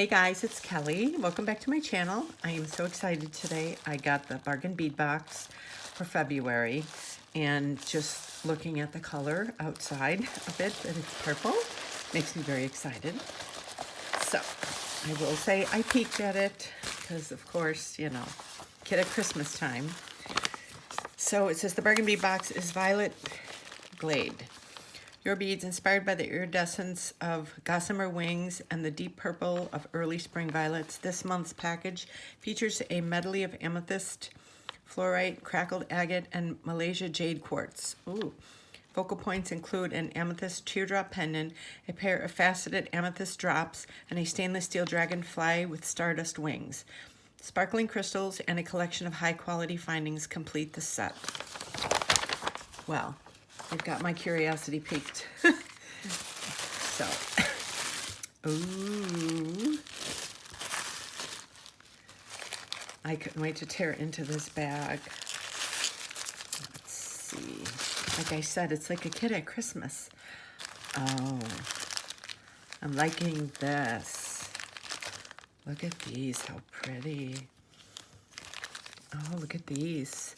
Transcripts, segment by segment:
Hey guys, it's Kelly. Welcome back to my channel. I am so excited today. I got the bargain bead box for February, and just looking at the color outside of it, that it's purple, makes me very excited. So I will say I peeked at it because, of course, you know, kid at Christmas time. So it says the bargain bead box is violet Glade. Your beads inspired by the iridescence of gossamer wings and the deep purple of early spring violets. This month's package features a medley of amethyst, fluorite, crackled agate, and Malaysia jade quartz. Ooh. Focal points include an amethyst teardrop pendant, a pair of faceted amethyst drops, and a stainless steel dragonfly with stardust wings. Sparkling crystals and a collection of high-quality findings complete the set. Well, I've got my curiosity piqued. So, ooh. I couldn't wait to tear into this bag. Let's see. Like I said, it's like a kid at Christmas. Oh, I'm liking this. Look at these, how pretty. Oh, look at these.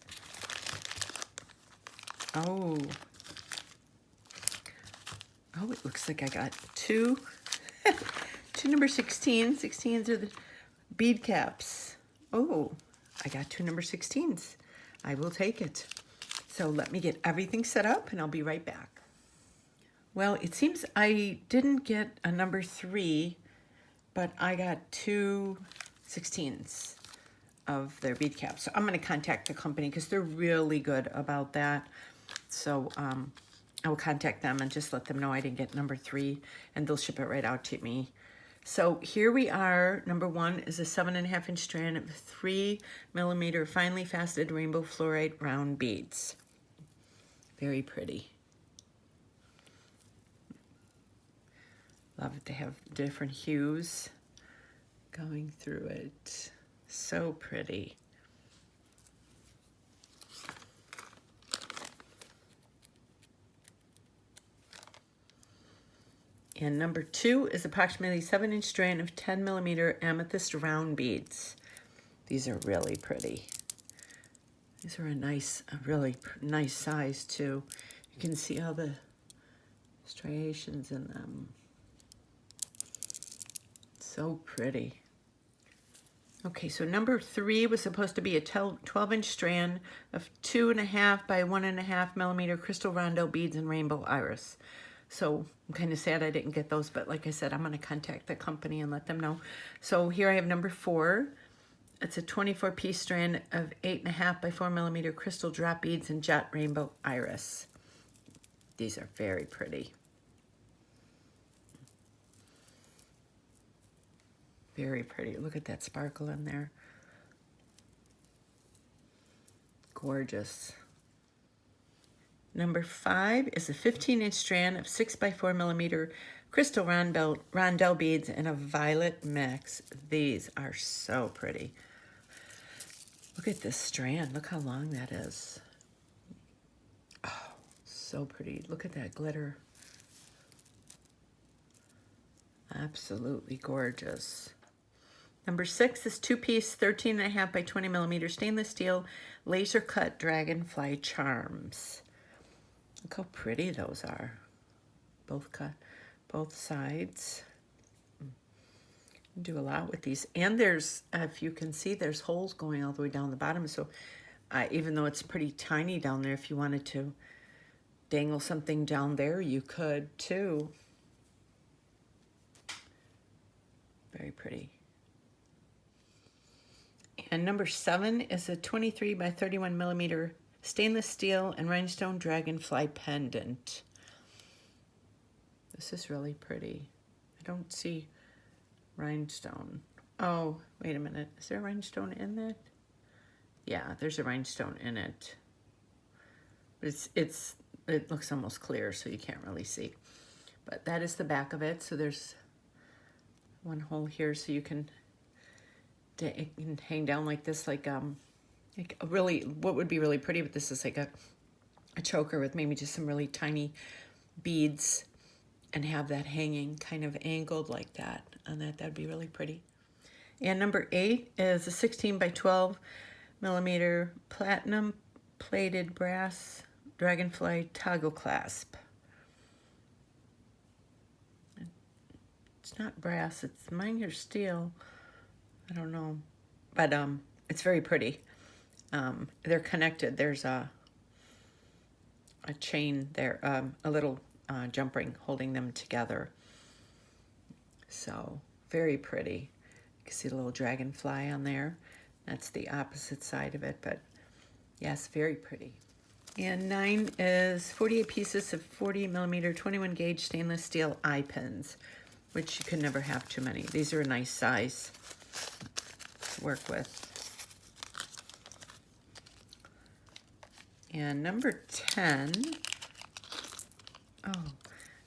Oh, it looks like I got two number 16s. 16s are the bead caps. Oh, I got two number 16s. I will take it. So let me get everything set up and I'll be right back. Well, it seems I didn't get a number 3, but I got two 16s of their bead caps. So I'm going to contact the company because they're really good about that. So I will contact them and just let them know I didn't get number 3, and they'll ship it right out to me. So here we are. Number 1 is a 7.5 inch strand of 3mm finely faceted rainbow fluorite round beads. Very pretty. Love it. They have different hues going through it. So pretty. And number 2 is approximately 7-inch strand of 10mm amethyst round beads. These are really pretty. These are a really nice size too. You can see all the striations in them. So pretty. Okay, so number 3 was supposed to be a 12-inch strand of 2.5 by 1.5mm crystal rondo beads and rainbow iris. So I'm kind of sad I didn't get those, but like I said, I'm going to contact the company and let them know. So here I have number 4. It's a 24-piece strand of 8.5 by 4mm crystal drop beads and jet rainbow iris. These are very pretty. Very pretty. Look at that sparkle in there. Gorgeous. Number 5 is a 15-inch strand of 6 by 4mm crystal rondelle beads in a violet mix. These are so pretty. Look at this strand. Look how long that is. Oh, so pretty. Look at that glitter. Absolutely gorgeous. Number 6 is 2-piece 13.5 by 20mm stainless steel laser cut dragonfly charms. Look how pretty those are. Both cut, both sides. Do a lot with these. And there's, if you can see, there's holes going all the way down the bottom. So even though it's pretty tiny down there, if you wanted to dangle something down there, you could too. Very pretty. And number 7 is a 23 by 31mm stainless steel and rhinestone dragonfly pendant. This is really pretty. I don't see rhinestone. Oh, wait a minute. Is there a rhinestone in that? Yeah, there's a rhinestone in it. But it looks almost clear, so you can't really see. But that is the back of it. So there's one hole here, so you can hang down like this, like a really, what would be really pretty, but this is like a choker with maybe just some really tiny beads and have that hanging kind of angled like that. And that'd be really pretty. And number 8 is a 16 by 12 millimeter platinum plated brass dragonfly toggle clasp. It's not brass, it's mine or steel. I don't know. But it's very pretty. They're connected. There's a chain there, a little jump ring holding them together. So very pretty. You can see a little dragonfly on there. That's the opposite side of it, but yes, very pretty. And 9 is 48 pieces of 40 millimeter 21 gauge stainless steel eye pins, which you can never have too many. These are a nice size to work with. And number 10, oh,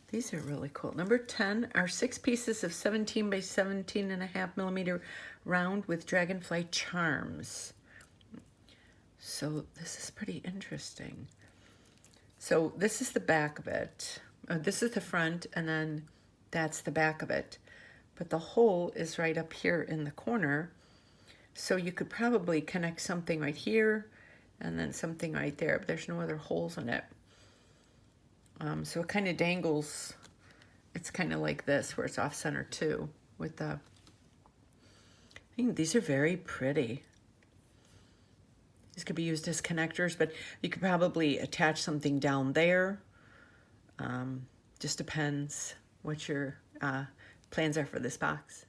these are really cool. Number 10 are 6 pieces of 17 by 17.5 millimeter round with dragonfly charms. So this is pretty interesting. So this is the back of it. This is the front, and then that's the back of it. But the hole is right up here in the corner. So you could probably connect something right here and then something right there, but there's no other holes in it. So it kind of dangles. It's kind of like this, where it's off center too. With the, I think these are very pretty. These could be used as connectors, but you could probably attach something down there. Just depends what your plans are for this box.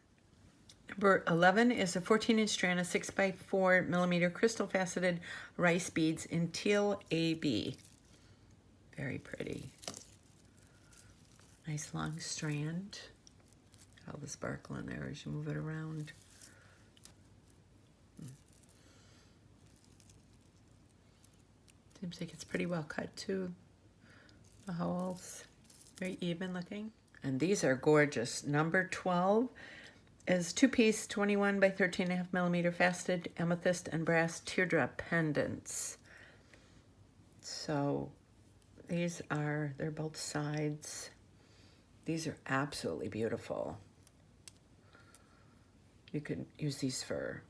Number 11 is a 14-inch strand of 6 by 4 millimeter crystal faceted rice beads in teal AB. Very pretty. Nice long strand. All the sparkle in there as you move it around. Seems like it's pretty well cut too. The holes, very even looking. And these are gorgeous. Number 12 is 2-piece 21 by 13.5 millimeter faceted amethyst and brass teardrop pendants. So these are, they're both sides. These are absolutely beautiful. You could use these for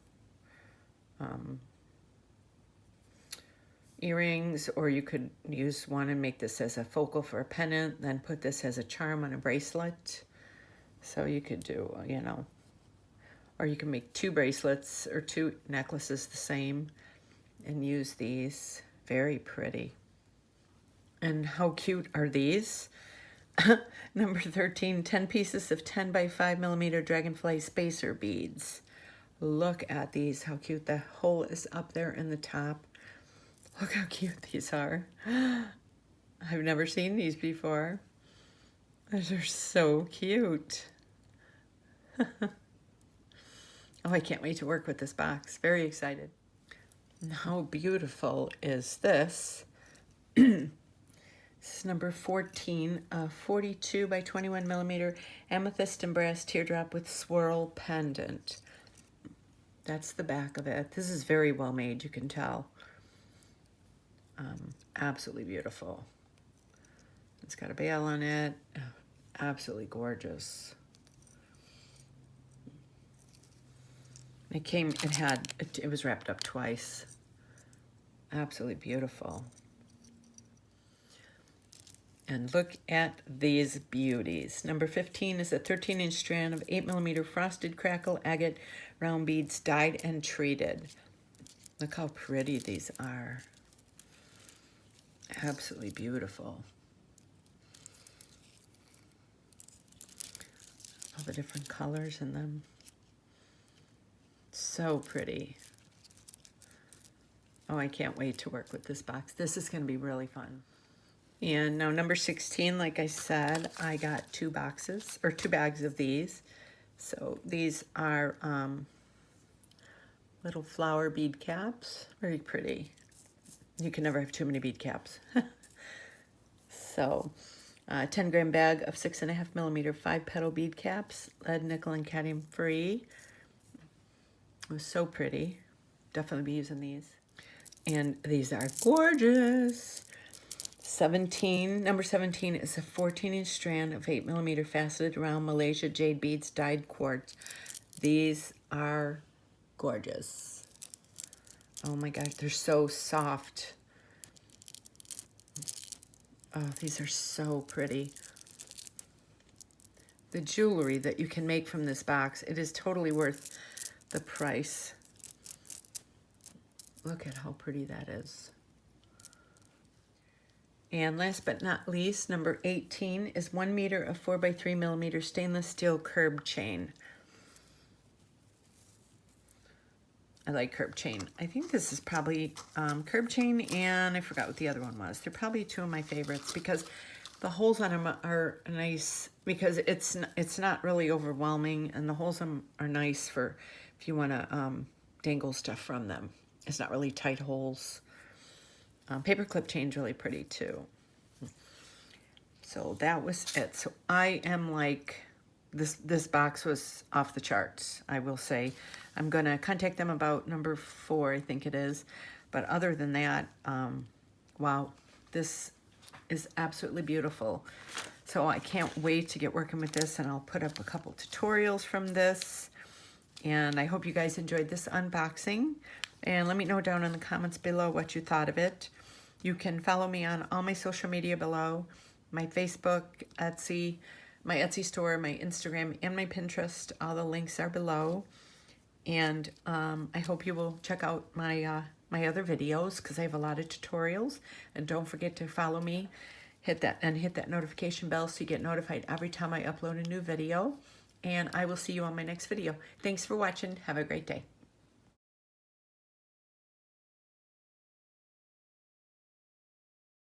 earrings, or you could use one and make this as a focal for a pendant, then put this as a charm on a bracelet. So you could do, you know, or you can make 2 bracelets or 2 necklaces the same and use these. Very pretty. And how cute are these? Number 13, 10 pieces of 10 by 5 millimeter dragonfly spacer beads. Look at these, how cute. The hole is up there in the top. Look how cute these are. I've never seen these before. Those are so cute. Oh, I can't wait to work with this box. Very excited. And how beautiful is this? This is number 14, a 42 by 21 millimeter amethyst and brass teardrop with swirl pendant. That's the back of it. This is very well made, you can tell. Absolutely beautiful. It's got a bail on it. Absolutely gorgeous. It was wrapped up twice. Absolutely beautiful. And look at these beauties. Number 15 is a 13-inch strand of 8 millimeter frosted crackle agate round beads dyed and treated. Look how pretty these are. Absolutely beautiful. All the different colors in them. So pretty. Oh, I can't wait to work with this box. This is going to be really fun. And now number 16, like I said, I got 2 boxes, or 2 bags of these. So these are little flower bead caps. Very pretty. You can never have too many bead caps. So, 10-gram bag of 6.5 millimeter 5-petal bead caps, lead, nickel, and cadmium free. It was so pretty. Definitely be using these. And these are gorgeous. Number 17 is a 14-inch strand of 8mm faceted round Malaysia jade beads dyed quartz. These are gorgeous. Oh my gosh, they're so soft. Oh, these are so pretty. The jewelry that you can make from this box, it is totally worth the price. Look at how pretty that is. And last but not least, number 18 is 1 meter of 4x3mm stainless steel curb chain. I like curb chain. I think this is probably curb chain, and I forgot what the other one was. They're probably two of my favorites because the holes on them are nice because it's not really overwhelming, and the holes on them are nice for if you want to dangle stuff from them. It's not really tight holes. Paper clip chain's really pretty too. So that was it. So I am like, this box was off the charts, I will say. I'm gonna contact them about number 4, I think it is. But other than that, wow, this is absolutely beautiful. So I can't wait to get working with this, and I'll put up a couple tutorials from this. And I hope you guys enjoyed this unboxing. And let me know down in the comments below what you thought of it. You can follow me on all my social media below. My Facebook, Etsy, my Etsy store, my Instagram, and my Pinterest. All the links are below. And I hope you will check out my my other videos because I have a lot of tutorials. And don't forget to follow me. Hit that notification bell so you get notified every time I upload a new video. And I will see you on my next video. Thanks for watching. Have a great day.